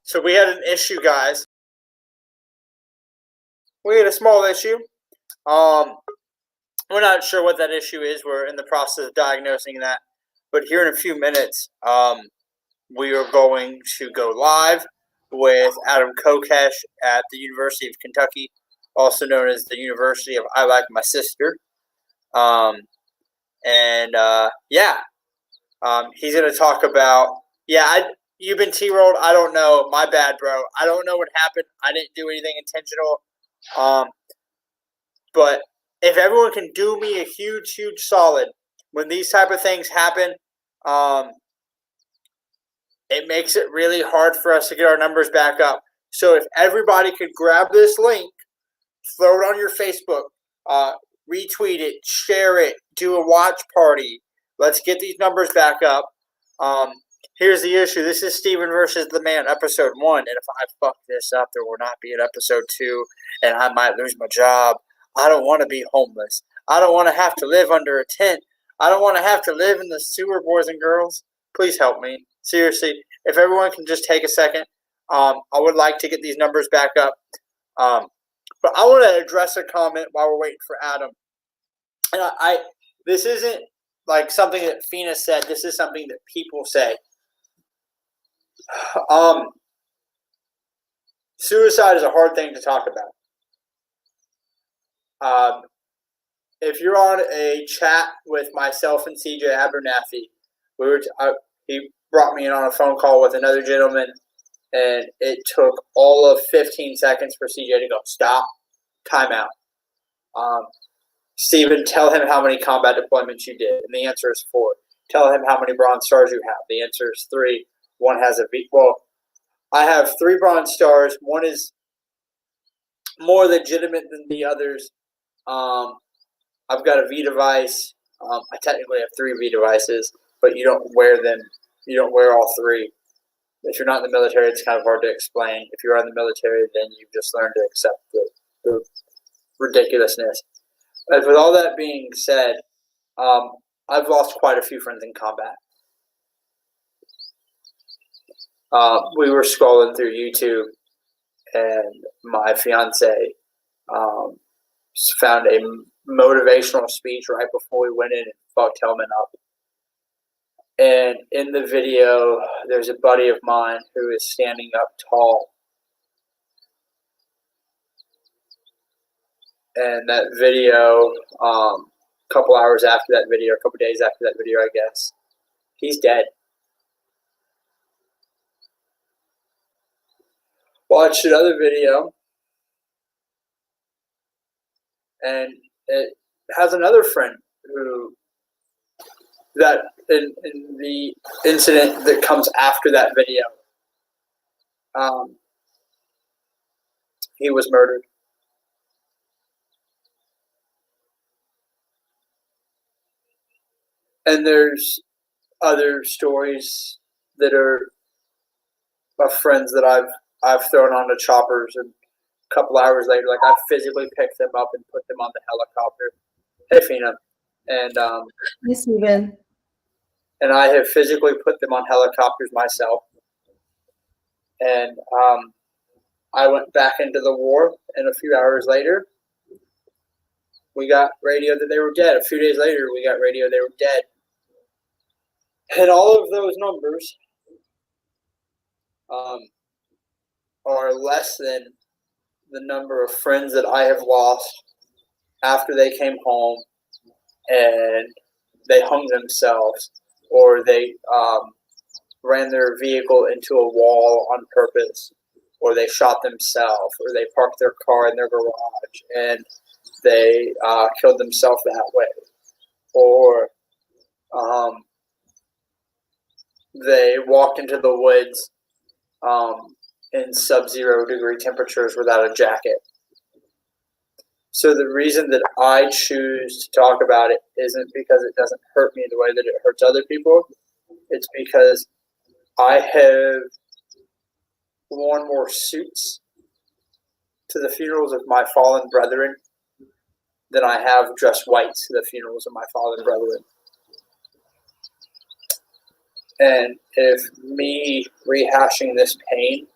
So we had an issue, guys. We had a small issue. We're not sure what that issue is. We're in the process of diagnosing that. But here in a few minutes, we are going to go live with Adam Kokesh at the University of Kentucky, also known as the University of I Like My Sister. He's going to talk about, you've been T-rolled. I don't know. My bad, bro. I don't know what happened. I didn't do anything intentional. But if everyone can do me a huge, huge solid, when these type of things happen, it makes it really hard for us to get our numbers back up. So if everybody could grab this link, throw it on your Facebook, retweet it, share it, do a watch party. Let's get these numbers back up. Here's the issue. This is Steven versus the Man, episode 1. And if I fuck this up, there will not be an episode 2, and I might lose my job. I don't want to be homeless. I don't want to have to live under a tent. I don't want to have to live in the sewer, boys and girls. Please help me. Seriously, if everyone can just take a second, I would like to get these numbers back up. But I want to address a comment while we're waiting for Adam. And this isn't like something that Fina said. This is something that people say. Suicide is a hard thing to talk about. If you're on a chat with myself and CJ Abernathy, he brought me in on a phone call with another gentleman, and it took all of 15 seconds for CJ to go, stop, time out. Steven, tell him how many combat deployments you did, and the answer is 4. Tell him how many Bronze Stars you have. The answer is 3. One has a V. Well, I have 3 Bronze Stars. One is more legitimate than the others. I've got a V device. I technically have 3 V devices, but you don't wear them. You don't wear all 3. If you're not in the military, it's kind of hard to explain. If you're in the military, then you just learn to accept the ridiculousness. But with all that being said, I've lost quite a few friends in combat. We were scrolling through YouTube, and my fiance found a motivational speech right before we went in and fucked Hellman up. And in the video, there's a buddy of mine who is standing up tall. And that video, a couple hours after that video, a couple days after that video, I guess, he's dead. Watched another video, and it has another friend who, that in the incident that comes after that video, he was murdered. And there's other stories that are of friends that I've thrown onto choppers, and a couple hours later, like, I physically picked them up and put them on the helicopter. Hey, Fina. And hey, Steven. And I have physically put them on helicopters myself. And I went back into the war, and a few hours later, we got radio that they were dead. A few days later, we got radio they were dead. And all of those numbers are less than the number of friends that I have lost after they came home and they hung themselves, or they ran their vehicle into a wall on purpose, or they shot themselves, or they parked their car in their garage and they killed themselves that way, or they walked into the woods in sub-zero degree temperatures without a jacket. So the reason that I choose to talk about it isn't because it doesn't hurt me the way that it hurts other people. It's because I have worn more suits to the funerals of my fallen brethren than I have dressed white to the funerals of my fallen brethren. And if me rehashing this pain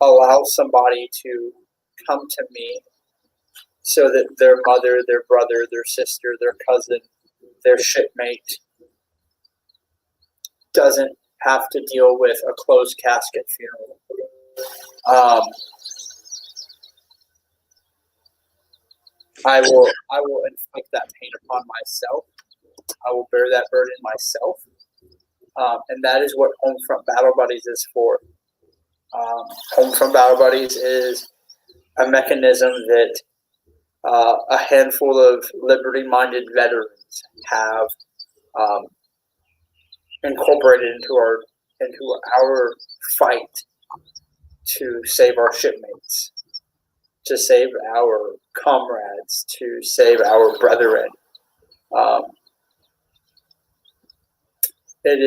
allows somebody to come to me so that their mother, their brother, their sister, their cousin, their shipmate doesn't have to deal with a closed casket funeral. I will inflict that pain upon myself. I will bear that burden myself. And that is what Homefront Battle Buddies is for. Homefront Battle Buddies is a mechanism that a handful of liberty-minded veterans have incorporated into our fight to save our shipmates, to save our comrades, to save our brethren. It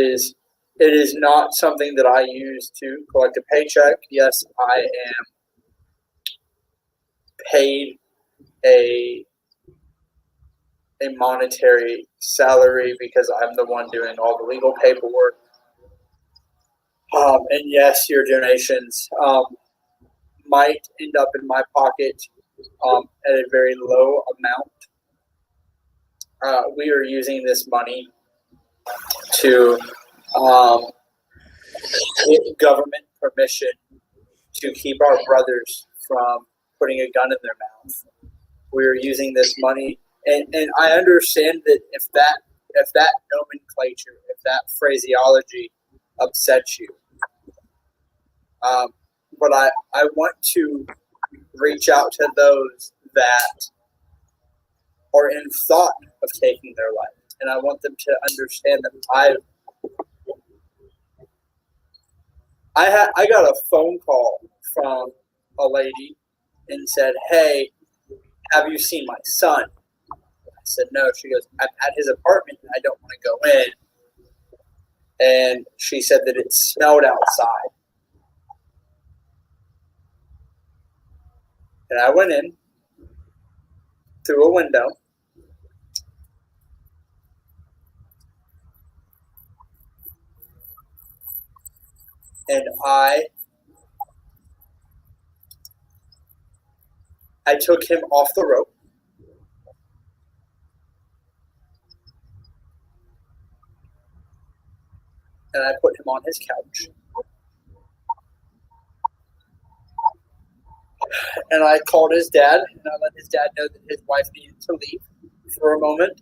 is not something that I use to collect a paycheck. Yes, I am paid a monetary salary because I'm the one doing all the legal paperwork. And yes, your donations might end up in my pocket at a very low amount. We are using this money to get government permission to keep our brothers from putting a gun in their mouth. We're using this money, and I understand that if that nomenclature, if that phraseology upsets you, but I want to reach out to those that are in thought of taking their life, and I want them to understand that I got a phone call from a lady and said, "Hey, have you seen my son?" I said, "No." She goes, "I'm at his apartment and I don't want to go in." And she said that it smelled outside. And I went in through a window. And I took him off the rope. And I put him on his couch. And I called his dad, and I let his dad know that his wife needed to leave for a moment.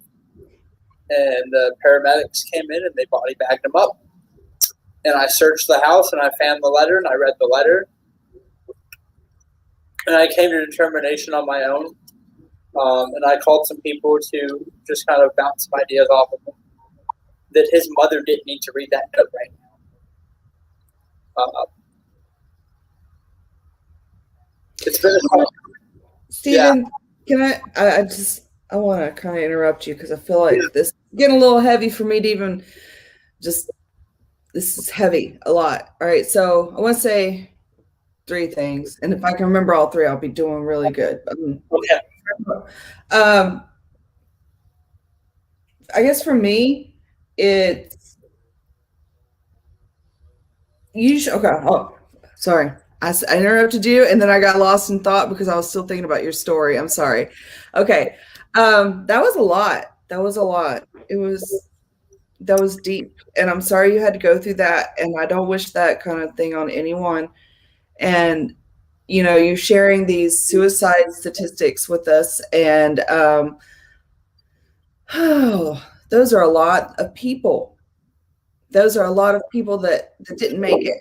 And the paramedics came in, and they body bagged him up. And I searched the house, and I found the letter, and I read the letter. And I came to determination on my own. And I called some people to just kind of bounce some ideas off of him. That his mother didn't need to read that note right now. It's been a Stephen, can I want to kind of interrupt you because I feel like this is getting a little heavy for me to even this is heavy a lot. All right. So I want to say 3 things. And if I can remember all 3, I'll be doing really good. Okay. I guess for me, it's okay. Oh, sorry. I interrupted you and then I got lost in thought because I was still thinking about your story. I'm sorry. Okay. That was a lot. That was deep. And I'm sorry you had to go through that. And I don't wish that kind of thing on anyone. And, you sharing these suicide statistics with us. And those are a lot of people. Those are a lot of people that didn't make it.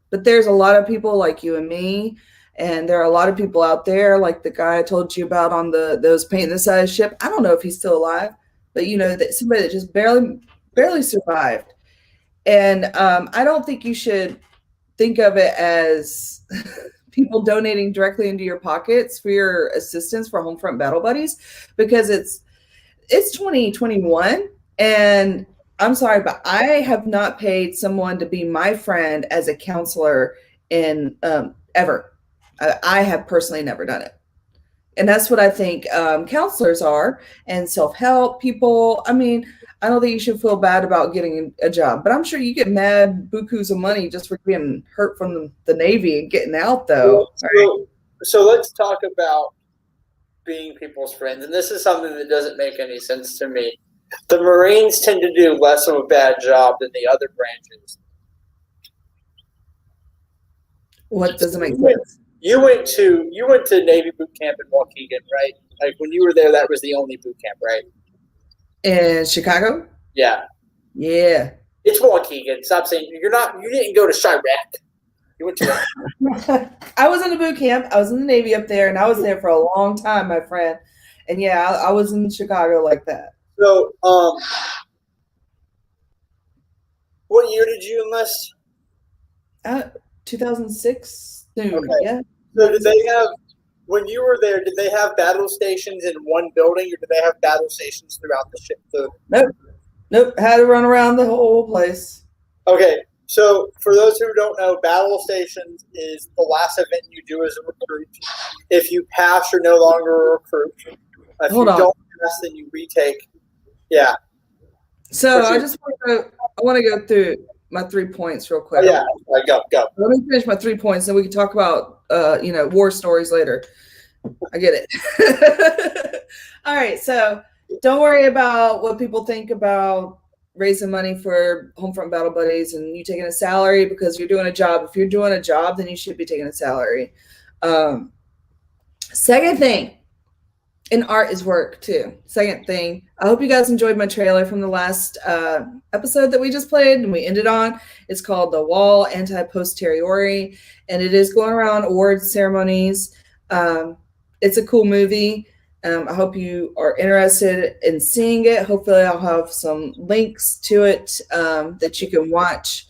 But there's a lot of people like you and me, and there are a lot of people out there, like the guy I told you about on those painting the side of the ship. I don't know if he's still alive, but that somebody that just barely survived. And I don't think you should think of it as people donating directly into your pockets for your assistance for Homefront Battle Buddies, because it's 2021 and I'm sorry, but I have not paid someone to be my friend as a counselor in ever. I have personally never done it. And that's what I think counselors are, and self-help people. I mean, I don't think you should feel bad about getting a job. But I'm sure you get mad bukus of money just for being hurt from the Navy and getting out, though. So let's talk about being people's friends. And this is something that doesn't make any sense to me. The Marines tend to do less of a bad job than the other branches. What doesn't make sense? You went to Navy boot camp in Waukegan, right? Like when you were there, that was the only boot camp, right? In Chicago? Yeah. Yeah. It's Waukegan. Stop saying you didn't go to Chirac. You went to I was in a boot camp. I was in the Navy up there, and I was there for a long time, my friend. And yeah, I was in Chicago like that. So, what year did you enlist? 2006. Okay. Yeah. So did they have, when you were there, did they have battle stations in one building, or did they have battle stations throughout the ship? Nope. Had to run around the whole place. Okay. So for those who don't know, battle stations is the last event you do as a recruit. If you pass, you're no longer a recruit. If you don't pass, then you retake. Yeah. So I want to go through my 3 points real quick. Oh, yeah. Go. Let me finish my 3 points, then we can talk about war stories later. I get it. All right. So don't worry about what people think about raising money for Homefront Battle Buddies and you taking a salary because you're doing a job. If you're doing a job, then you should be taking a salary. Second thing, and art is work too. Second thing, I hope you guys enjoyed my trailer from the last episode that we just played and we ended on. It's called The Wall Anti-Posteriori, and it is going around awards ceremonies. It's a cool movie. I hope you are interested in seeing it. Hopefully I'll have some links to it that you can watch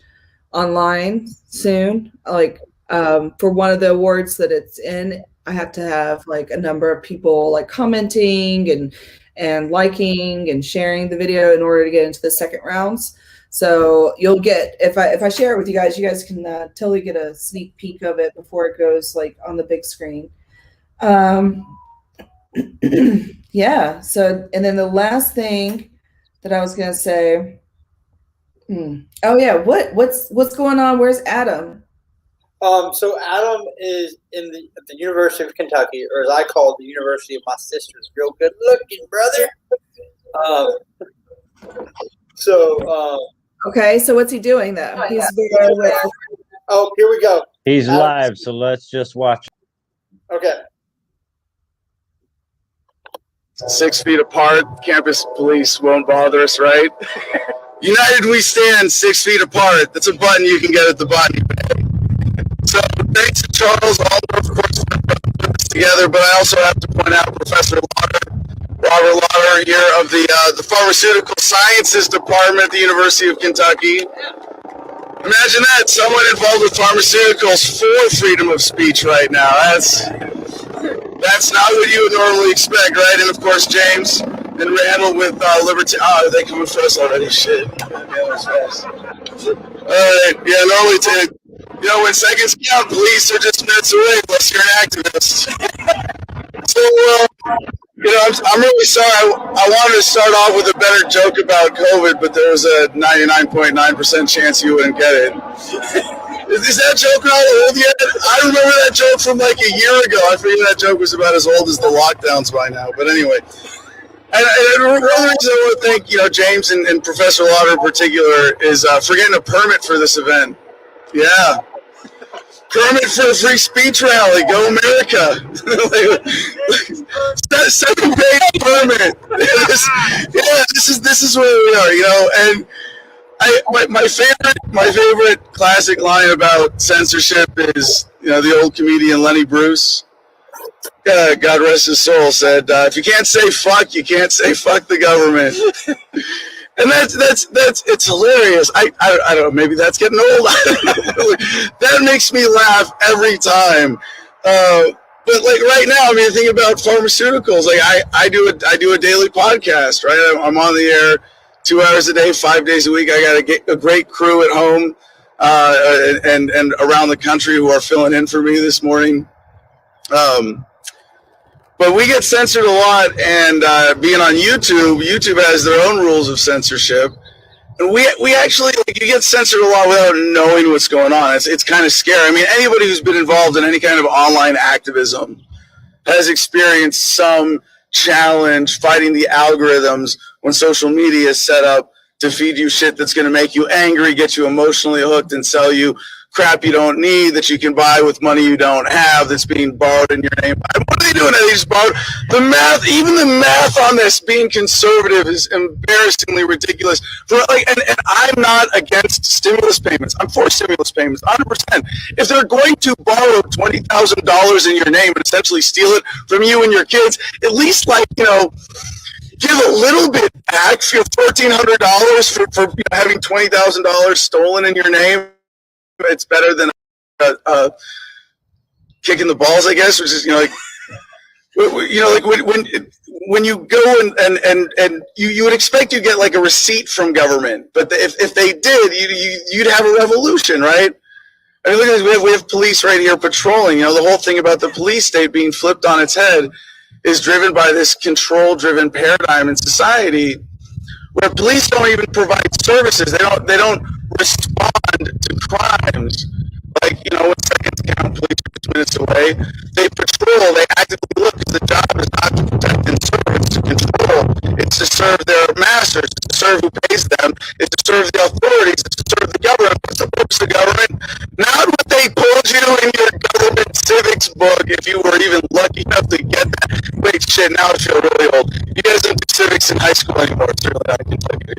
online soon. Like for one of the awards that it's in, I have to have like a number of people like commenting and liking and sharing the video in order to get into the second rounds. So you'll get, if I share it with you guys can totally get a sneak peek of it before it goes like on the big screen. Yeah. So, and then the last thing that I was going to say, oh yeah. What's going on? Where's Adam? So Adam is in the University of Kentucky, or as I call it, the University of my sisters. Real good looking, brother. Okay. So what's he doing though? He's oh, here we go. He's live. So let's just watch. Okay. 6 feet apart, campus police won't bother us, right? United we stand, 6 feet apart. That's a button you can get at the button. So thanks to Charles Alder, of course, for putting this together, but I also have to point out Professor Robert Lauder here of the Pharmaceutical Sciences Department at the University of Kentucky. Imagine that, someone involved with pharmaceuticals for freedom of speech right now. That's not what you would normally expect, right? And of course, James and Randall with Liberty. Oh, are they coming for us already? Shit. Alright, yeah, normally when seconds count, police are just minutes away unless you're an activist. So, I'm really sorry. I wanted to start off with a better joke about COVID, but there was a 99.9% chance you wouldn't get it. Is that joke not old yet? I remember that joke from like a year ago. I figured that joke was about as old as the lockdowns by now. But anyway, and one of the reasons I want to thank James and Professor Lauder in particular is for getting a permit for this event. Yeah. Permit for a free speech rally. Go America. 7-page permit. This is where we are, and my favorite classic line about censorship is, the old comedian Lenny Bruce, God rest his soul, said, if you can't say fuck, you can't say fuck the government. And it's hilarious. I don't know, maybe that's getting old. That makes me laugh every time. But like right now, think about pharmaceuticals. Like I do a daily podcast, right? I'm on the air 2 hours a day, 5 days a week. I got a great crew at home and around the country who are filling in for me this morning. But we get censored a lot, and being on YouTube, YouTube has their own rules of censorship. And we actually, like, you get censored a lot without knowing what's going on. It's kind of scary. I mean, anybody who's been involved in any kind of online activism has experienced some challenge fighting the algorithms when social media is set up to feed you shit that's going to make you angry, get you emotionally hooked, and sell you crap you don't need that you can buy with money you don't have that's being borrowed in your name. What are they doing? They just borrowed the math. Even the math on this being conservative is embarrassingly ridiculous. And I'm not against stimulus payments. I'm for stimulus payments, 100%. If they're going to borrow $20,000 in your name and essentially steal it from you and your kids, at least, like, you know, give a little bit back for your $1,400 for having $20,000 stolen in your name. It's better than kicking the balls, I guess, which is, like when you go and you would expect you get like a receipt from government, but if they did, you'd have a revolution, right? I mean, look at this. We have police right here patrolling. The whole thing about the police state being flipped on its head is driven by this control-driven paradigm in society, where police don't even provide services. They don't respond to crimes. Like, when seconds count, police are 2 minutes away. They patrol, they actively look, because the job is not to protect and serve, it's to control. It's to serve their masters, it's to serve who pays them, it's to serve the authorities, it's to serve the government. What's the purpose of government? Not what they told you in your government civics book, if you were even lucky enough to get that. Wait, shit, now I feel really old. You guys don't do civics in high school anymore, it's really not Kentucky.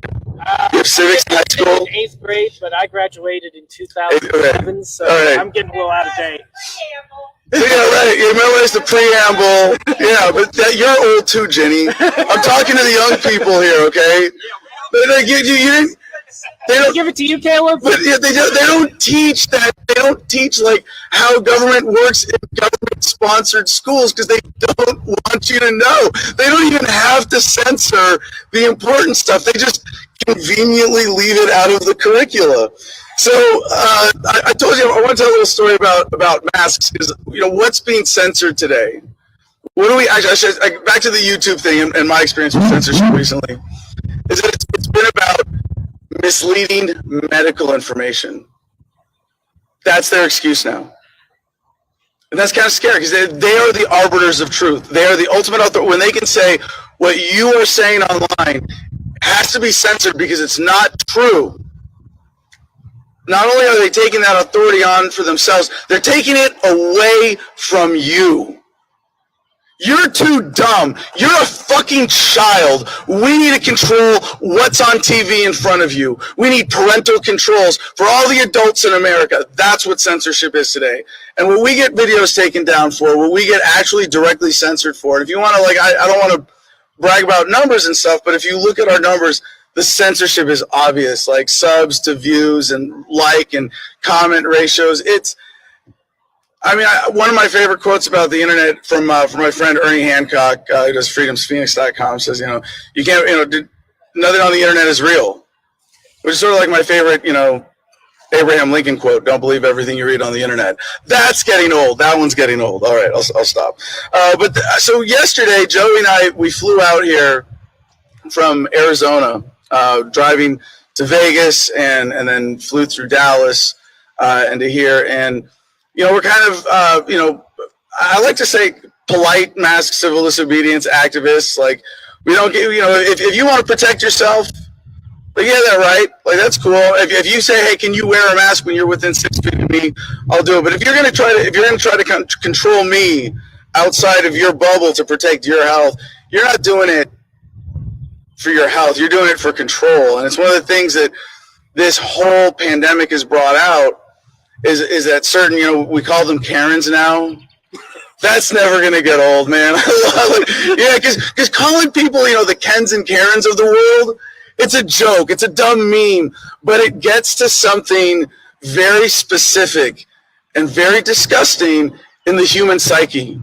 You have civics in high school? In 8th grade, but I graduated in 2007, so right. I'm getting a little out of date. Yeah, right. You remember it's the preamble. Yeah, but you're old too, Jenny. I'm talking to the young people here, okay? They don't give it to you, Caleb. But yeah, they don't teach that. They don't teach like how government works in government-sponsored schools because they don't want you to know. They don't even have to censor the important stuff. They just conveniently leave it out of the curricula. So I told you I want to tell a little story about masks. Is what's being censored today? What do we actually? Back to the YouTube thing and my experience with censorship recently. Is that it's been about misleading medical information. That's their excuse now. And that's kind of scary because they are the arbiters of truth. They are the ultimate authority. When they can say what you are saying online has to be censored because it's not true. Not only are they taking that authority on for themselves, they're taking it away from you. You're too dumb. You're a fucking child. We need to control what's on TV in front of you. We need parental controls for all the adults in America. That's what censorship is today. And what we get videos taken down for, what we get actually directly censored for, and if you want to, I don't want to brag about numbers and stuff, but if you look at our numbers, the censorship is obvious, like subs to views and like and comment ratios. One of my favorite quotes about the internet from my friend Ernie Hancock, who does freedomsphoenix.com, says, you can't, nothing on the internet is real, which is sort of like my favorite, Abraham Lincoln quote, don't believe everything you read on the internet. That's getting old. That one's getting old. All right, I'll stop. So yesterday, Joey and I, we flew out here from Arizona, driving to Vegas and then flew through Dallas and to here. And, we're kind of, I like to say polite mask civil disobedience activists. Like, we don't get, if you want to protect yourself, like, yeah, that right. Like, that's cool. If you say, hey, can you wear a mask when you're within 6 feet of me, I'll do it. But if you're going to try to control me outside of your bubble to protect your health, you're not doing it for your health. You're doing it for control. And it's one of the things that this whole pandemic has brought out is that certain, we call them Karens now. That's never going to get old, man. Yeah, because calling people, the Kens and Karens of the world, it's a joke. It's a dumb meme, but it gets to something very specific and very disgusting in the human psyche.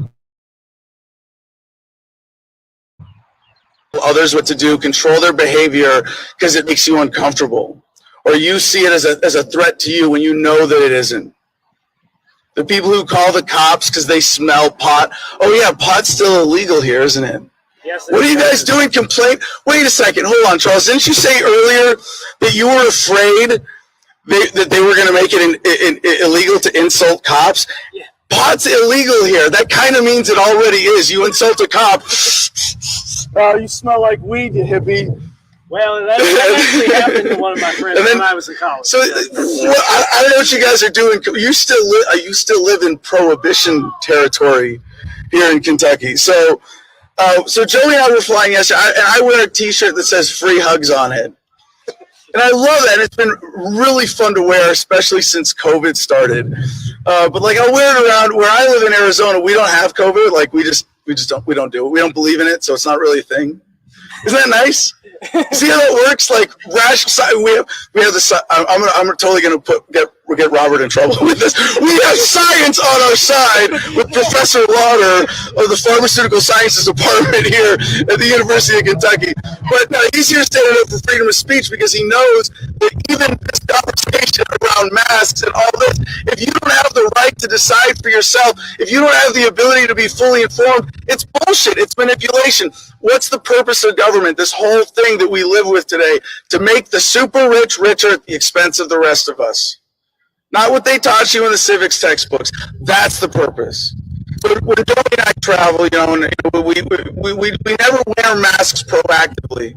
Others what to do, control their behavior because it makes you uncomfortable, or you see it as a threat to you when you know that it isn't. The people who call the cops because they smell pot. Oh yeah, pot's still illegal here, isn't it? Yes. What are you guys doing? Complain? Wait a second. Hold on, Charles. Didn't you say earlier that you were afraid that they were going to make it illegal to insult cops? Yeah. Pot's illegal here. That kind of means it already is. You insult a cop. Oh, you smell like weed, you hippie. Well, that actually happened to one of my friends when I was in college. So I don't know what you guys are doing. You still live in Prohibition territory here in Kentucky. So Joey and I were flying yesterday, and I wear a T-shirt that says "Free Hugs" on it, and I love that. It's been really fun to wear, especially since COVID started. But like I wear it around where I live in Arizona. We don't have COVID. Like we don't do it. We don't believe in it, so it's not really a thing. Isn't that nice? See how that works? Like we have the. I'm totally gonna get Robert in trouble with this. We have science on our side with Professor Lauder of the Pharmaceutical Sciences Department here at the University of Kentucky. But no, he's here standing up for freedom of speech because he knows that even this conversation around masks and all this, if you don't have the right to decide for yourself, if you don't have the ability to be fully informed, it's bullshit. It's manipulation. What's the purpose of government? This whole thing that we live with today, to make the super rich richer at the expense of the rest of us. Not what they taught you in the civics textbooks. That's the purpose. But when Joey and I travel, we never wear masks proactively,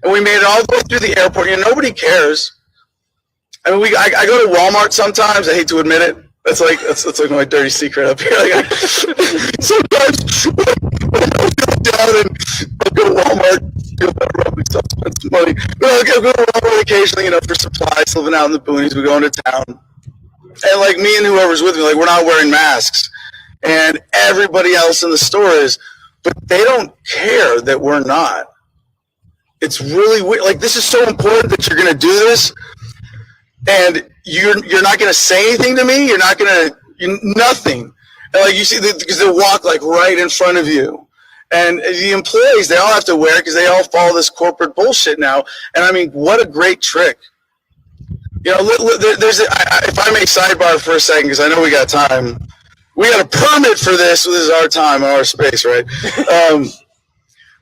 and we made it all the way through the airport. Nobody cares. I mean, I go to Walmart sometimes. I hate to admit it. That's like my dirty secret up here. Like sometimes when I feel down and I'll go to Walmart, rub myself, spend some money. But I'll go to Walmart occasionally, for supplies, living out in the boonies. We go into town, and like me and whoever's with me, like we're not wearing masks, and everybody else in the store is, but they don't care that we're not. It's really weird. Like this is so important that you're going to do this. And you're not going to say anything to me. You're not going to nothing. And like you see, because they walk like right in front of you. And the employees, they all have to wear it because they all follow this corporate bullshit now. And I mean, what a great trick. If I may sidebar for a second, because I know we got time. We got a permit for this. This is our time, our space, right?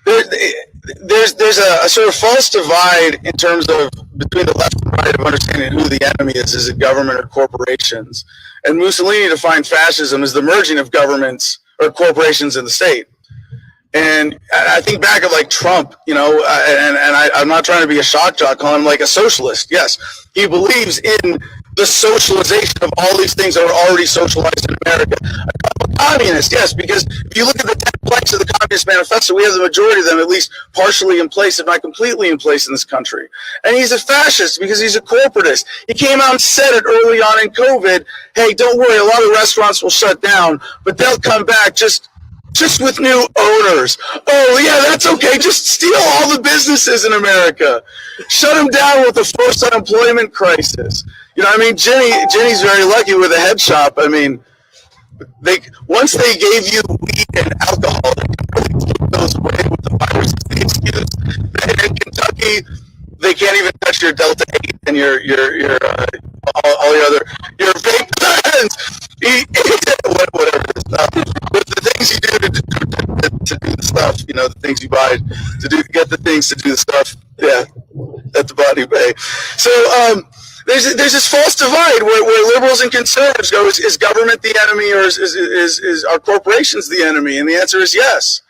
There's a sort of false divide in terms of between the left and right of understanding who the enemy is it government or corporations? And Mussolini defined fascism as the merging of governments or corporations in the state. And I think back of like Trump, I'm not trying to be a shock jock, calling him like a socialist. Yes, he believes in the socialization of all these things that are already socialized in America. A communist, yes, because if you look at the 10 planks of the Communist Manifesto, we have the majority of them at least partially in place, if not completely in place in this country. And he's a fascist because he's a corporatist. He came out and said it early on in COVID, hey, don't worry, a lot of restaurants will shut down, but they'll come back just with new owners. Oh, yeah, that's okay. Just steal all the businesses in America. Shut them down with the forced unemployment crisis. Jenny's very lucky with a head shop. I mean, once they gave you weed and alcohol, they can really keep those away with the viruses they excuse. And in Kentucky, they can't even touch your Delta 8 and your all your vape pens. Whatever it is. But the things you do to do the stuff, the things you buy to get the things to do the stuff, yeah, at the Body Bay. So there's this false divide where liberals and conservatives go, is government the enemy or is our corporations the enemy? And the answer is yes.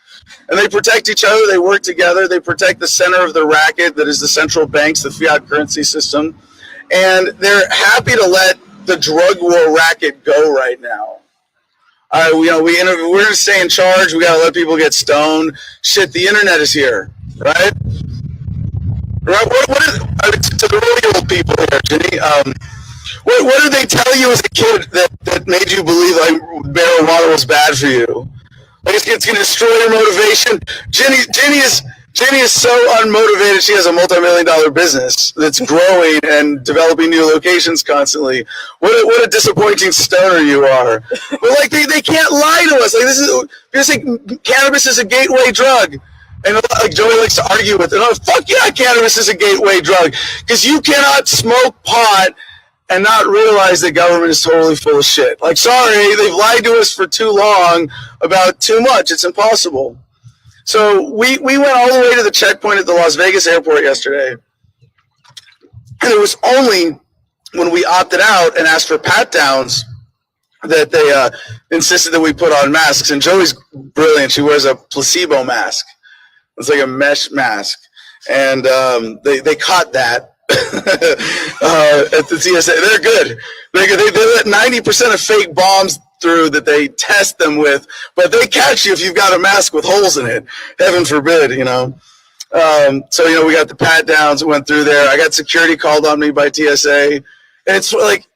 And they protect each other, they work together, they protect the center of the racket that is the central banks, the fiat currency system, and they're happy to let the drug war racket go right now. We're going to stay in charge, we got to let people get stoned. Shit, the internet is here, right? Right? What is, to the really old people here, Jenny, what did they tell you as a kid that made you believe like marijuana was bad for you? Like it's going to destroy your motivation. Jenny is so unmotivated. She has a multi-million-dollar business that's growing and developing new locations constantly. What a disappointing stoner you are. But like they can't lie to us. Like this is because cannabis is a gateway drug. And like Joey likes to argue with it. Oh, fuck yeah, cannabis is a gateway drug because you cannot smoke pot and not realize that government is totally full of shit. Like, sorry, they've lied to us for too long about too much. It's impossible. So we went all the way to the checkpoint at the Las Vegas airport yesterday. And it was only when we opted out and asked for pat-downs that they insisted that we put on masks. And Joey's brilliant. She wears a placebo mask. It's like a mesh mask. And they caught that. At the TSA, they're good. They let 90% of fake bombs through that they test them with, but they catch you if you've got a mask with holes in it. Heaven forbid, you know. So you know, we got the pat downs, went through there. I got security called on me by TSA, and it's like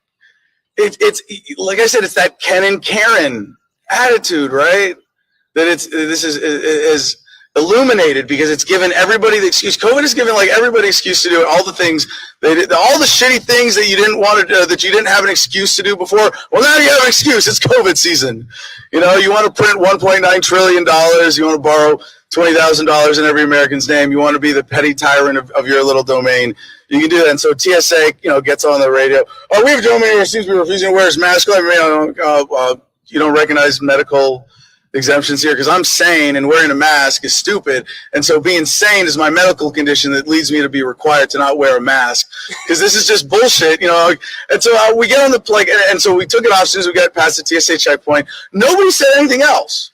it's like I said, it's that Ken and Karen attitude, right? That this is illuminated because it's given everybody the excuse. COVID has given like everybody excuse to do all the things they did, all the shitty things that you didn't want to, that you didn't have an excuse to do before. Well, now you have an excuse. It's COVID season. You know, you want to print $1.9 trillion. You want to borrow $20,000 in every American's name. You want to be the petty tyrant of your little domain. You can do that. And so TSA, you know, gets on the radio. Oh, we have a domain who seems to be refusing to wear his mask. You don't recognize medical exemptions here because I'm sane and wearing a mask is stupid, and so being sane is my medical condition that leads me to be required to not wear a mask because this is just bullshit, you know. And so we get on the like, and so we took it off as soon as we got past the TSA checkpoint. Nobody said anything else,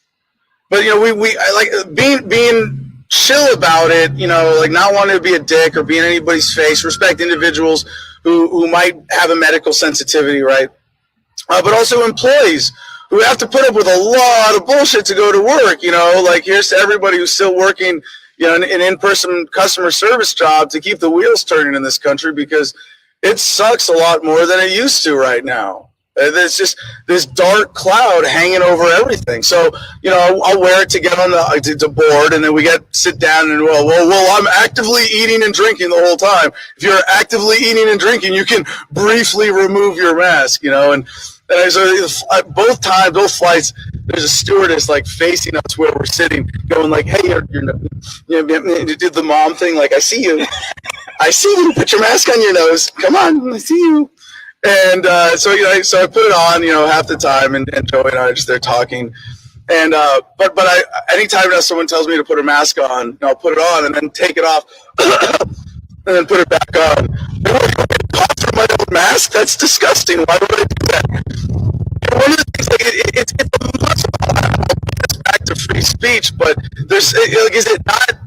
but you know, we like being chill about it, you know, like not wanting to be a dick or be in anybody's face, respect individuals who might have a medical sensitivity, right? But also employees who have to put up with a lot of bullshit to go to work, you know, like here's to everybody who's still working, you know, an in-person customer service job to keep the wheels turning in this country because it sucks a lot more than it used to right now. There's just this dark cloud hanging over everything. So, you know, I'll wear it to get on the board, and then we sit down and, well, I'm actively eating and drinking the whole time. If you're actively eating and drinking, you can briefly remove your mask, you know, and so both flights, there's a stewardess like facing us where we're sitting, going like, "Hey, you did the mom thing, like I see you, put your mask on your nose, come on, I see you." And so you know, so I put it on, you know, half the time, and Joey and I are just there talking, and but I anytime someone tells me to put a mask on, you know, I'll put it on and then take it off, and then put it back on. For my own mask? That's disgusting. Why would I do that? And one of the things, like, it's a muscle. It's back to free speech, but is it not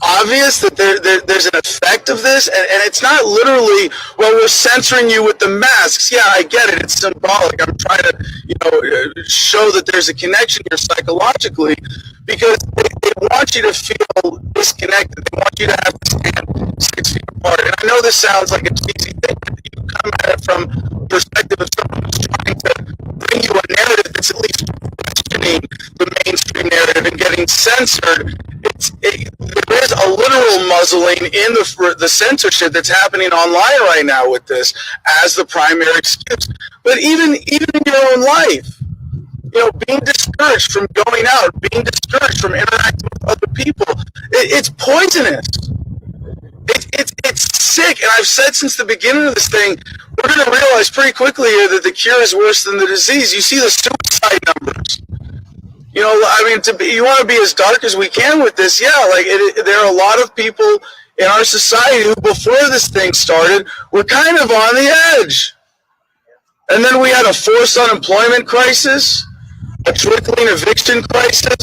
obvious that there's an effect of this? And it's not literally, well, we're censoring you with the masks. Yeah, I get it. It's symbolic. I'm trying to, you know, show that there's a connection here psychologically because they want you to feel disconnected. They want you to have to stand 6 feet apart. And I know this sounds like a cheesy thing, but you come at it from the perspective of someone who's trying to bring you a narrative that's at least questioning the mainstream narrative and getting censored. There is a literal muzzling in the censorship that's happening online right now with this as the primary excuse. But even in your own life, you know, being discouraged from going out, being discouraged from interacting with other people, it's poisonous. It's sick. And I've said since the beginning of this thing, we're going to realize pretty quickly here that the cure is worse than the disease. You see the suicide numbers. You know, I mean, you want to be as dark as we can with this. Yeah, like there are a lot of people in our society who, before this thing started, were kind of on the edge. And then we had a forced unemployment crisis, a trickling eviction crisis.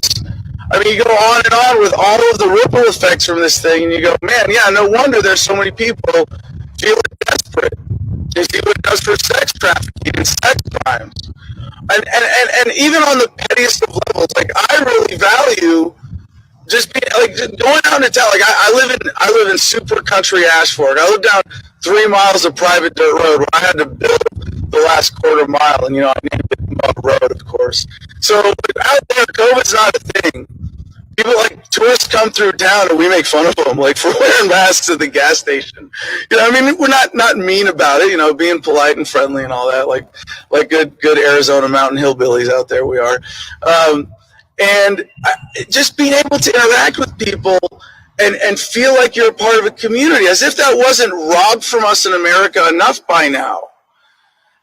I mean, you go on and on with all of the ripple effects from this thing, and you go, man, yeah, no wonder there's so many people feeling desperate. You see what it does for sex trafficking and sex crimes. And even on the pettiest of levels, like I really value just being like going out into town. Like I live in super country Ashford. I live down 3 miles of private dirt road where I had to build the last quarter mile, and you know I named it Mug Road, of course. So out there, COVID's not a thing. People like tourists come through town and we make fun of them, like for wearing masks at the gas station. You know, I mean, we're not mean about it. You know, being polite and friendly and all that, like good Arizona mountain hillbillies out there we are. And just being able to interact with people and feel like you're a part of a community, as if that wasn't robbed from us in America enough by now.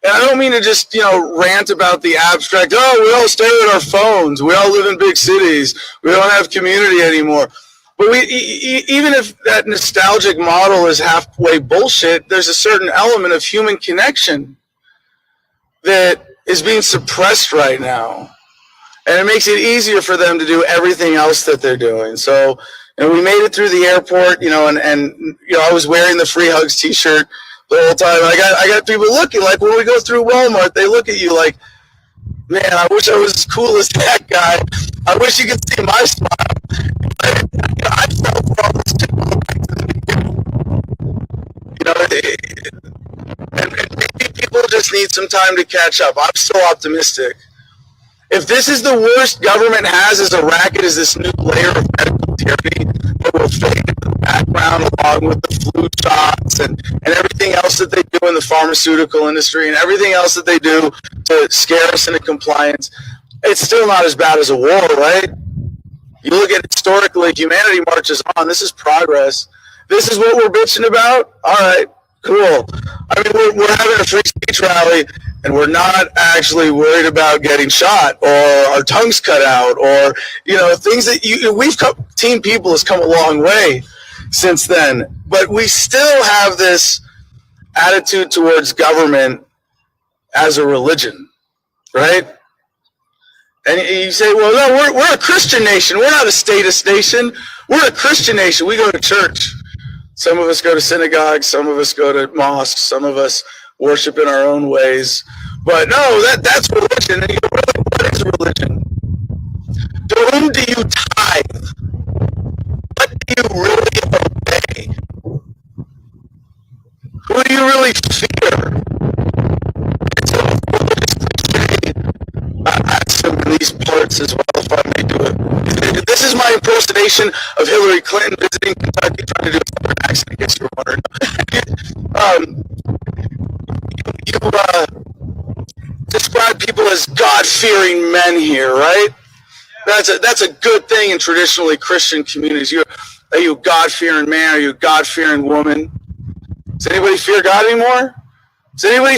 And I don't mean to just, rant about the abstract, we all stay at our phones. We all live in big cities. We don't have community anymore. But even if that nostalgic model is halfway bullshit, there's a certain element of human connection that is being suppressed right now. And it makes it easier for them to do everything else that they're doing. So, we made it through the airport, and I was wearing the Free Hugs t-shirt the whole time. I got people looking, like when we go through Walmart, they look at you like, man, I wish I was as cool as that guy. I wish you could see my smile. I felt for all this and maybe people just need some time to catch up. I'm still optimistic. If this is the worst government has as a racket, is this new layer of medical tyranny that will fade into the background along with the flu shots and everything else that they do in the pharmaceutical industry and everything else that they do to scare us into compliance, it's still not as bad as a war, right? You look at historically, humanity marches on. This is progress. This is what we're bitching about? All right, cool. I mean, we're having a free speech rally, and we're not actually worried about getting shot or our tongues cut out or, things that Team People has come a long way since then. But we still have this attitude towards government as a religion, right? And you say, well, no, we're a Christian nation. We're not a statist nation. We're a Christian nation. We go to church. Some of us go to synagogues. Some of us go to mosques. Some of us worship in our own ways. But no, that's religion. And what is religion? To whom do you tithe? What do you really obey? Who do you really fear? In these parts as well, if I may do it. This is my impersonation of Hillary Clinton visiting Kentucky, trying to do a southern accent, in case you're wondering. You describe people as God-fearing men here, right? That's a good thing in traditionally Christian communities. Are you a God-fearing man? Are you a God-fearing woman? Does anybody fear God anymore? Does anybody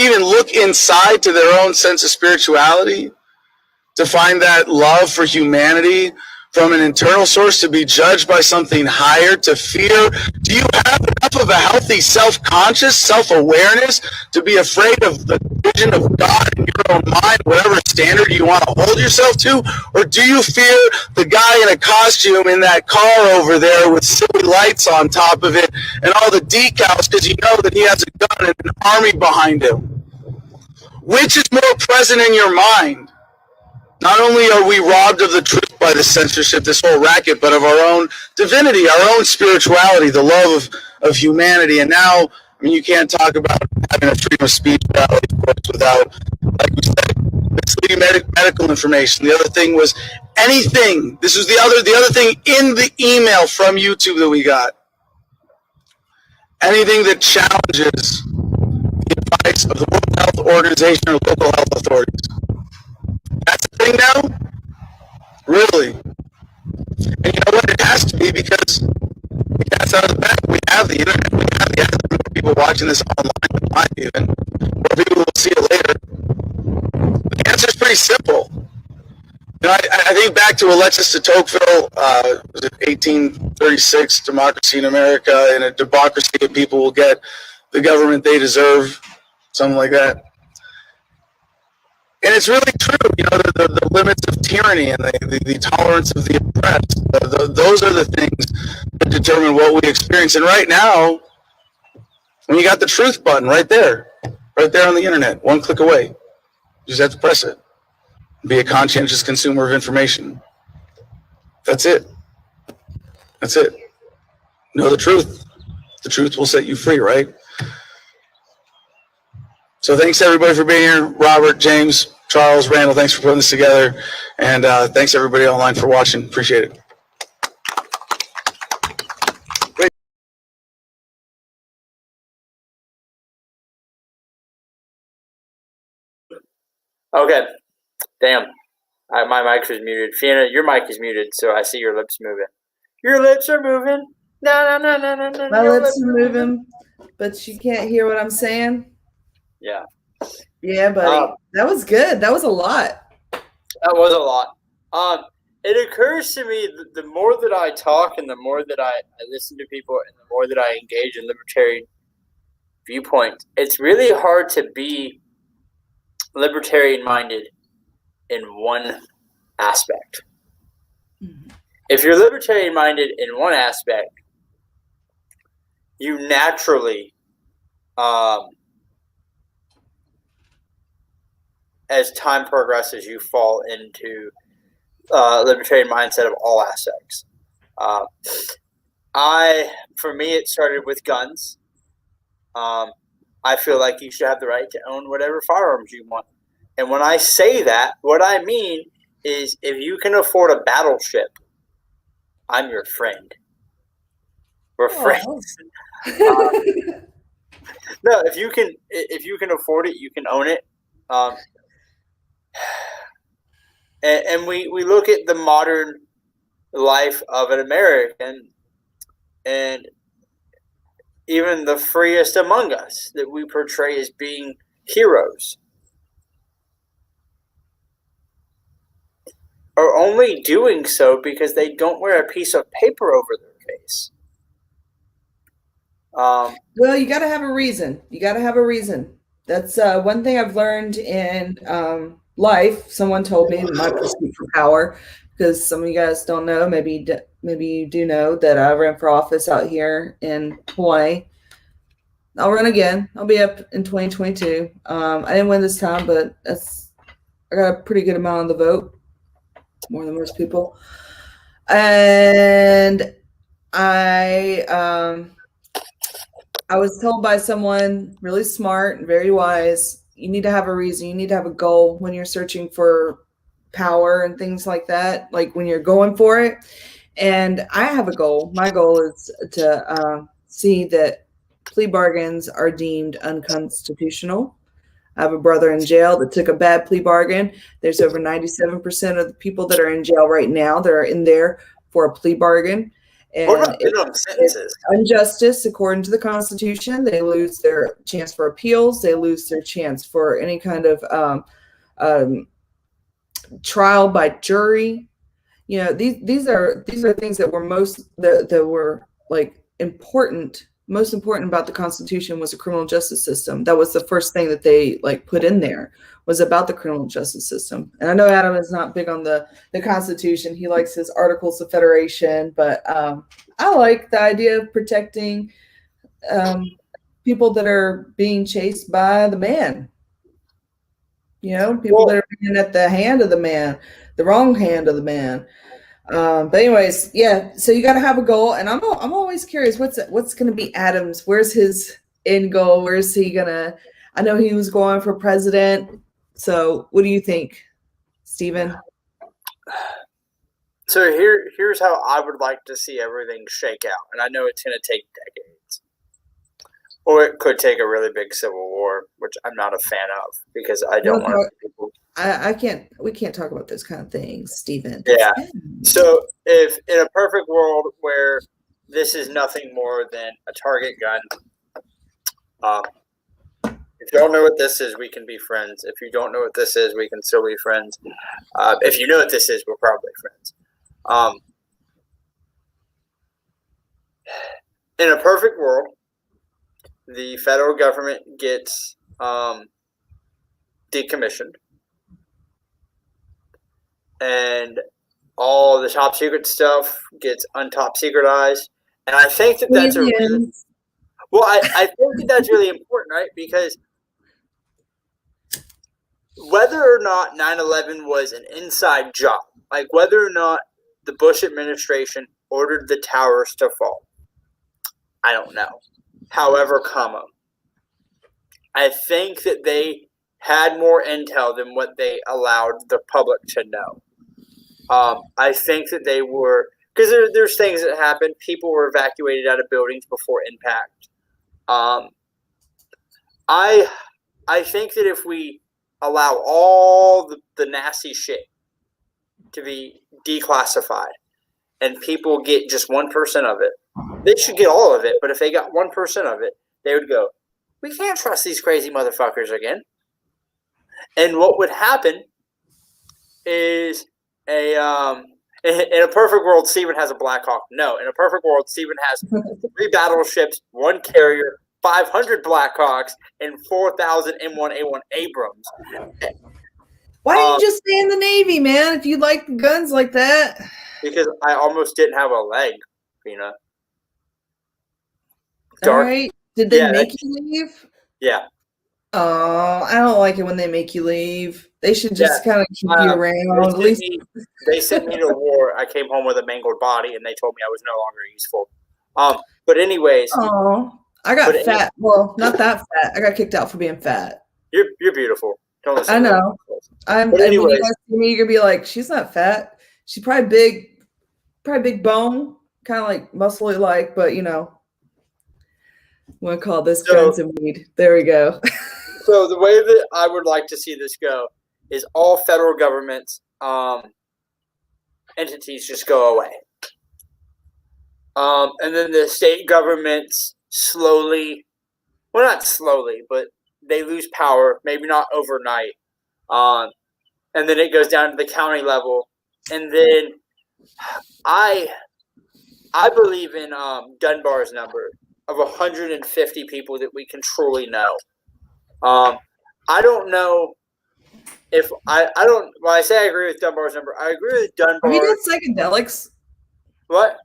even look inside to their own sense of spirituality? To find that love for humanity from an internal source, to be judged by something higher, to fear? Do you have enough of a healthy self-conscious, self-awareness to be afraid of the vision of God in your own mind, whatever standard you want to hold yourself to? Or do you fear the guy in a costume in that car over there with silly lights on top of it and all the decals because you know that he has a gun and an army behind him? Which is more present in your mind? Not only are we robbed of the truth by the censorship, this whole racket, but of our own divinity, our own spirituality, the love of humanity. And now, you can't talk about having a freedom of speech rally, of course, without, like we said, misleading medical information. The other thing was anything. This was the other thing in the email from YouTube that we got. Anything that challenges the advice of the World Health Organization or local health authorities. That's the thing now? Really? And you know what? It has to be because the cat's out of the bag. We have the internet. We have the internet. There are people watching this online than live even. Or people will see it later. The answer is pretty simple. I think back to Alexis de Tocqueville, was it 1836, Democracy in America. In a democracy, people will get the government they deserve, something like that. And it's really true, the limits of tyranny and the tolerance of the oppressed. Those are the things that determine what we experience. And right now, when you got the truth button right there on the internet, one click away, you just have to press it. Be a conscientious consumer of information. That's it. That's it. Know the truth. The truth will set you free, right? So thanks everybody for being here. Robert, James, Charles, Randall, thanks for putting this together. And thanks everybody online for watching. Appreciate it. Okay. Damn. My mic was muted. Fiona, your mic is muted, so I see your lips moving. Your lips are moving. No. My lips are moving, but you can't hear what I'm saying? Yeah. Yeah, buddy. That was good. That was a lot. That was a lot. It occurs to me that the more that I talk and the more that I listen to people and the more that I engage in libertarian viewpoints, it's really hard to be libertarian minded in one aspect. Mm-hmm. If you're libertarian minded in one aspect, you naturally, as time progresses, you fall into libertarian mindset of all aspects. For me, it started with guns. I feel like you should have the right to own whatever firearms you want. And when I say that, what I mean is if you can afford a battleship, I'm your friend. We're friends. No, if you can afford it, you can own it. And we look at the modern life of an American, and even the freest among us that we portray as being heroes are only doing so because they don't wear a piece of paper over their face. Well, you got to have a reason. You got to have a reason. That's one thing I've learned in life. Someone told me my pursuit for power, because some of you guys don't know, maybe you do know that I ran for office out here in Hawaii. I'll run again. I'll be up in 2022. I didn't win this time, but I got a pretty good amount of the vote, more than most people. And I was told by someone really smart and very wise, you need to have a reason. You need to have a goal when you're searching for power and things like that, like when you're going for it. And I have a goal. My goal is to see that plea bargains are deemed unconstitutional. I have a brother in jail that took a bad plea bargain. There's over 97% of the people that are in jail right now that are in there for a plea bargain. And what about minimum sentences? Injustice, according to the Constitution. They lose their chance for appeals. They lose their chance for any kind of trial by jury. You know, these are things that were that were like important. Most important about the Constitution was the criminal justice system. That was the first thing that they like put in there, was about the criminal justice system. And I know Adam is not big on the Constitution. He likes his Articles of Federation, but I like the idea of protecting people that are being chased by the man. You know, people that are being at the hand of the man, the wrong hand of the man. But anyways, yeah. So you got to have a goal, and I'm always curious what's going to be Adam's. Where's his end goal? Where's he gonna? I know he was going for president. So what do you think, Stephen? So here's how I would like to see everything shake out, and I know it's going to take decades, or it could take a really big civil war, which I'm not a fan of because I don't want people. We can't talk about those kind of things, Stephen. Yeah. So if in a perfect world where this is nothing more than a target gun, if you don't know what this is, we can be friends. If you don't know what this is, we can still be friends. If you know what this is, we're probably friends. In a perfect world, the federal government gets decommissioned. And all the top secret stuff gets untop secretized. And I think that that's I think that's really important, right? Because whether or not 9/11 was an inside job, like whether or not the Bush administration ordered the towers to fall, I don't know. However, I think that they had more intel than what they allowed the public to know. I think that they were, because there's things that happened. People were evacuated out of buildings before impact. I think that if we allow all the nasty shit to be declassified and people get just 1% of it, they should get all of it. But if they got 1% of it, they would go, we can't trust these crazy motherfuckers again. And what would happen is in a perfect world, Steven has a Black Hawk. No, in a perfect world, Steven has 3 battleships, 1 carrier, 500 Black Hawks, and 4,000 M1A1 Abrams. Why didn't you just stay in the Navy, man? If you like guns like that. Because I almost didn't have a leg, Fina. All right. Did they make you leave? Yeah. Oh, I don't like it when they make you leave. They should just kind of keep you around. At least they sent me to war. I came home with a mangled body, and they told me I was no longer useful. But anyways. Oh, I got fat. Well, not that fat. I got kicked out for being fat. You're beautiful. Don't listen. I know. But anyways, when you guys see me, you're gonna be like, she's not fat. She's probably big bone, kind of like muscly like, but you know. I'm gonna call this guns and weed. There we go. So the way that I would like to see this go is all federal government entities just go away. And then the state governments slowly, well, not slowly, but they lose power, maybe not overnight. And then it goes down to the county level. And then I believe in Dunbar's number of 150 people that we can truly know. I don't know if I don't. When I say I agree with Dunbar's number, I agree with Dunbar. Have you done psychedelics? What?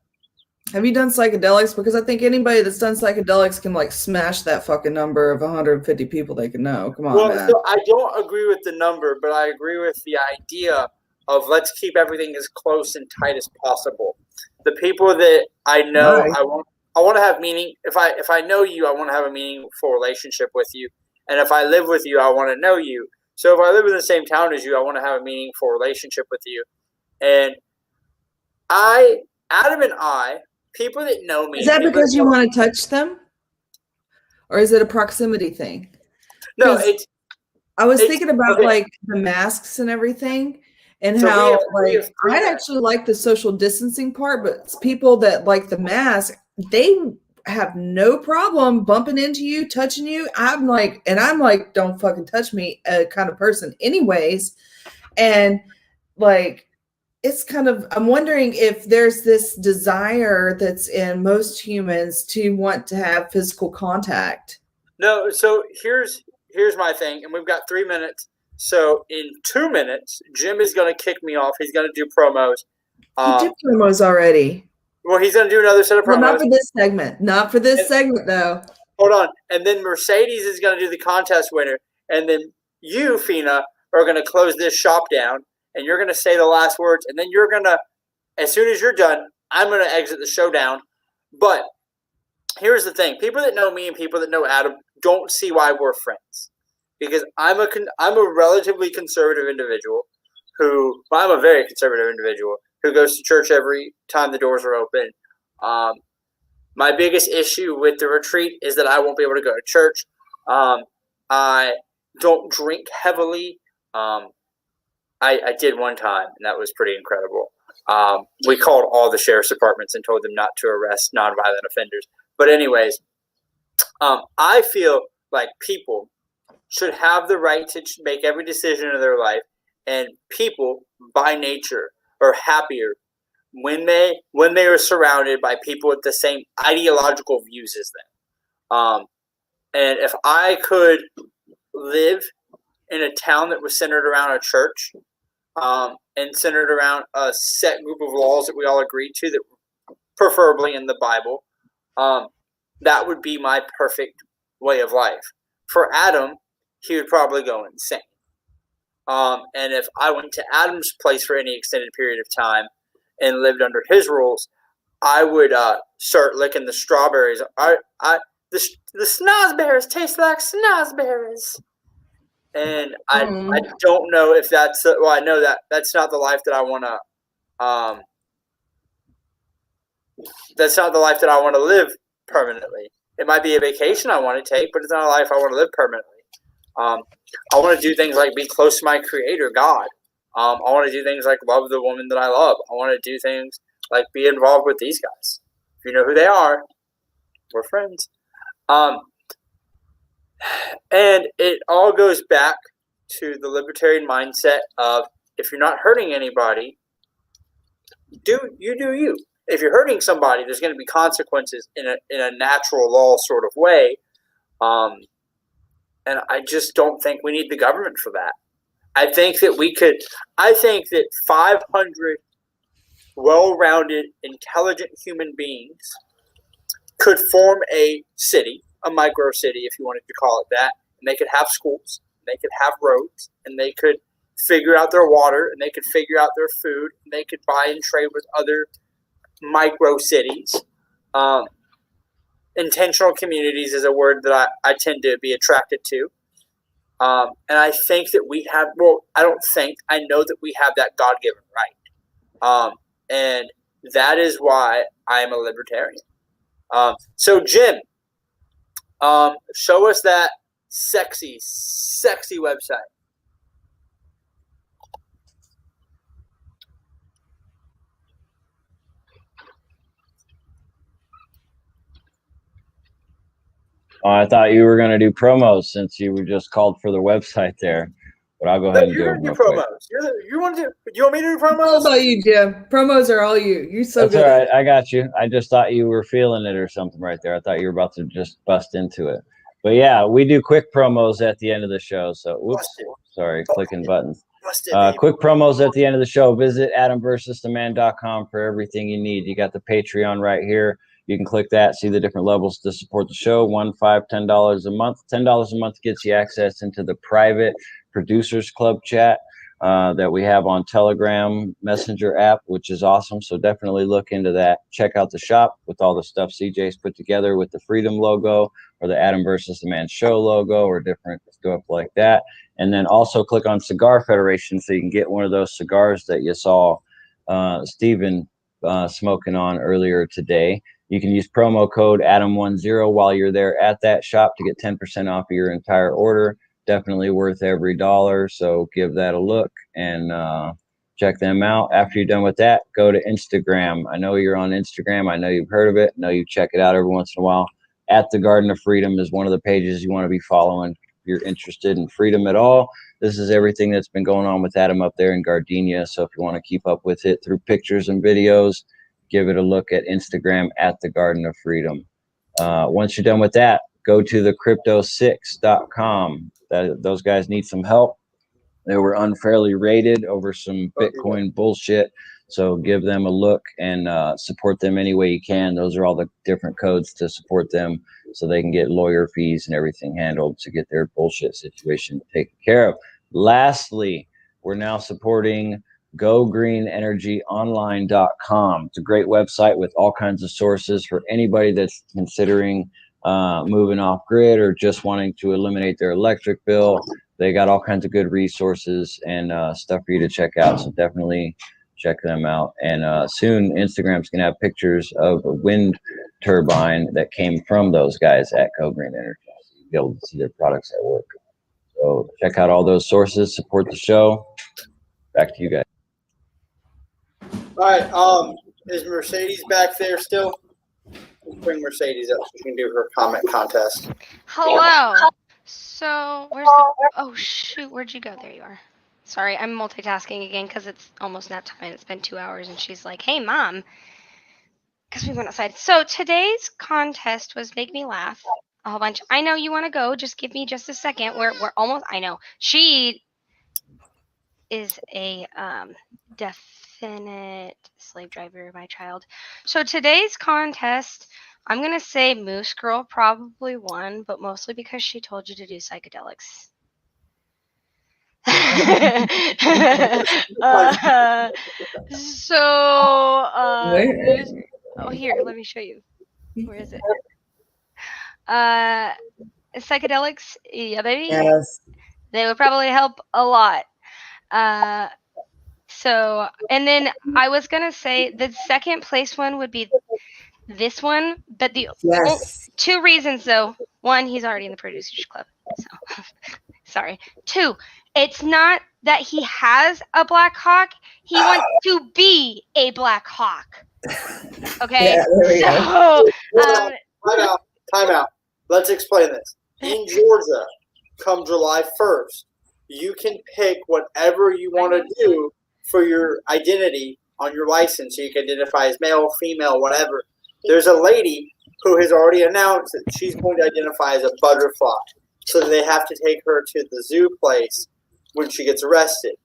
Have you done psychedelics? Because I think anybody that's done psychedelics can like smash that fucking number of 150 people they can know. Come on, man. So I don't agree with the number, but I agree with the idea of let's keep everything as close and tight as possible. The people that I know, right. I want to have meaning. If I know you, I want to have a meaningful relationship with you. And if I live with you, I want to know you. So if I live in the same town as you, I want to have a meaningful relationship with you. And Adam and I, people that know me. Is that because you want to touch them? Or is it a proximity thing? No, I was thinking about like the masks and everything and so how like I'd actually like the social distancing part, but people that like the mask, they have no problem bumping into you, touching you. I'm like, don't fucking touch me kind of person anyways. And like, it's kind of, I'm wondering if there's this desire that's in most humans to want to have physical contact. No. So here's my thing. And we've got 3 minutes. So in 2 minutes, Jim is going to kick me off. He's going to do promos. He did promos already. Well, he's going to do another set of promos. Well, not for this segment. Not for this segment, though. Hold on. And then Mercedes is going to do the contest winner. And then you, Fina, are going to close this shop down. And you're going to say the last words. And then you're going to, as soon as you're done, I'm going to exit the showdown. But here's the thing. People that know me and people that know Adam don't see why we're friends. Because I'm a relatively conservative individual I'm a very conservative individual who goes to church every time the doors are open. My biggest issue with the retreat is that I won't be able to go to church. I don't drink heavily. I did one time, and that was pretty incredible. We called all the sheriff's departments and told them not to arrest nonviolent offenders. But anyways, I feel like people should have the right to make every decision in their life, and people, by nature, are happier when they are surrounded by people with the same ideological views as them. And if I could live in a town that was centered around a church, and centered around a set group of laws that we all agreed to, that preferably in the Bible, that would be my perfect way of life. For Adam, he would probably go insane. And if I went to Adam's place for any extended period of time and lived under his rules, I would start licking the strawberries. The snozberries taste like snozberries. And I don't know if that's well, I know that that's not the life that I want to. That's not the life that I want to live permanently. It might be a vacation I want to take, but it's not a life I want to live permanently. I want to do things like be close to my Creator, God. I want to do things like love the woman that I love. I want to do things like be involved with these guys. If you know who they are, we're friends. And it all goes back to the libertarian mindset of if you're not hurting anybody, do you. If you're hurting somebody, there's going to be consequences in a natural law sort of way. And I just don't think we need the government for that. I think that 500 well-rounded, intelligent human beings could form a city, a micro city, if you wanted to call it that. And they could have schools, and they could have roads, and they could figure out their water, and they could figure out their food, and they could buy and trade with other micro cities. Intentional communities is a word that I tend to be attracted to. And I think that we have, I know that we have that God-given right. And that is why I am a libertarian. So Jim, show us that sexy website. Oh, I thought you were going to do promos since you were just called for the website there. But I'll go ahead and do You're it. going to do promos. You want me to do promos? All about you, Jim. Promos are all you. You're so That's good. all right. I got you. I just thought you were feeling it or something right there. I thought you were about to just bust into it. But yeah, we do quick promos at the end of the show. So, whoops, sorry, clicking buttons. Quick promos at the end of the show. Visit AdamVersusTheMan.com for everything you need. You got the Patreon right here. You can click that, see the different levels to support the show. $1, $5, $10 a month. $10 a month gets you access into the private producers club chat that we have on Telegram Messenger app, which is awesome. So definitely look into that. Check out the shop with all the stuff CJ's put together with the Freedom logo or the Adam versus the Man show logo or different stuff like that. And then also click on Cigar Federation so you can get one of those cigars that you saw Steven smoking on earlier today. You can use promo code Adam10 while you're there at that shop to get 10% off of your entire order. Definitely worth every dollar. So give that a look and check them out. After you're done with that, go to Instagram. I know you're on Instagram. I know you've heard of it. I know you check it out every once in a while. At the Garden of Freedom is one of the pages you want to be following if you're interested in freedom at all. This is everything that's been going on with Adam up there in Gardenia. So if you want to keep up with it through pictures and videos, give it a look at Instagram at the Garden of Freedom. Once you're done with that, go to the crypto6.com. Those guys need some help. They were unfairly rated over some Bitcoin bullshit. So give them a look and support them any way you can. Those are all the different codes to support them so they can get lawyer fees and everything handled to get their bullshit situation taken care of. Lastly, we're now supporting GoGreenEnergyOnline.com. It's a great website with all kinds of sources for anybody that's considering moving off grid or just wanting to eliminate their electric bill. They got all kinds of good resources and stuff for you to check out. So definitely check them out. And soon Instagram's going to have pictures of a wind turbine that came from those guys at Go Green Energy. So you'll be able to see their products at work. So check out all those sources, support the show. Back to you guys. All right. Is Mercedes back there still? Let's bring Mercedes up so she can do her comment contest. Hello. So where's the? Oh shoot, where'd you go? There you are. Sorry, I'm multitasking again because it's almost nap time and it's been 2 hours and she's like, "Hey, mom," because we went outside. So today's contest was make me laugh a whole bunch. I know you want to go. Just give me just a second. We're almost. I know she is a definite slave driver, my child. So today's contest, I'm going to say Moose Girl probably won, but mostly because she told you to do psychedelics. Oh, here, let me show you. Where is it? Psychedelics, yeah, baby. Yes. They would probably help a lot. So, and then I was going to say the second place one would be this one, but the two reasons though. One, he's already in the producers club. So, sorry. Two, it's not that he has a Black Hawk. He wants to be a Black Hawk. Okay. Yeah, so, Time out. Let's explain this. In Georgia, come July 1st, you can pick whatever you want to do for your identity on your license. So you can identify as male, female, whatever. There's a lady who has already announced that she's going to identify as a butterfly. So they have to take her to the zoo place when she gets arrested.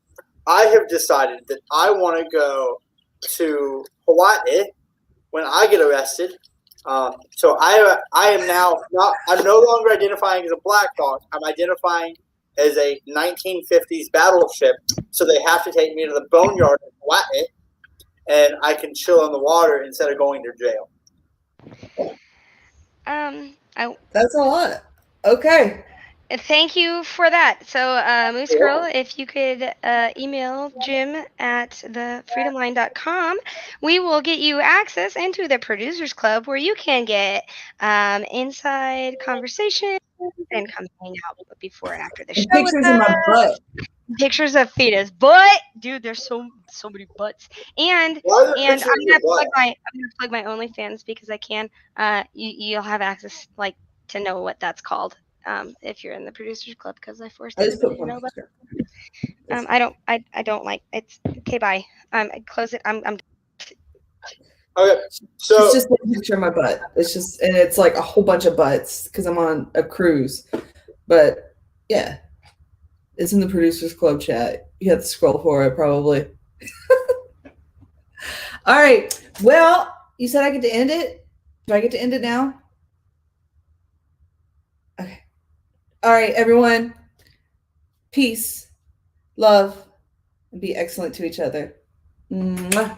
I have decided that I want to go to Hawaii when I get arrested. So I am now I'm no longer identifying as a Black Hawk. I'm identifying as a 1950s battleship. So they have to take me to the boneyard in Hawaii, and I can chill in the water instead of going to jail. That's a lot. Okay. Thank you for that. So, Moose Girl, if you could email Jim at thefreedomline.com, we will get you access into the Producers Club where you can get inside conversations and come hang out before and after the show. Pictures of my butt. Pictures of fetus. But, dude, there's so many butts. And I'm gonna plug my OnlyFans because I can. You'll have access to know what that's called. If you're in the Producers Club, because I forced everybody to know about it. I don't like it's okay. Bye. Close it. I'm Okay, so it's just a picture of my butt. It's just, and it's like a whole bunch of butts because I'm on a cruise. But yeah, it's in the Producers Club chat. You have to scroll for it probably. All right. Well, you said I get to end it. Do I get to end it now? Okay. All right, everyone. Peace, love, and be excellent to each other. Mwah.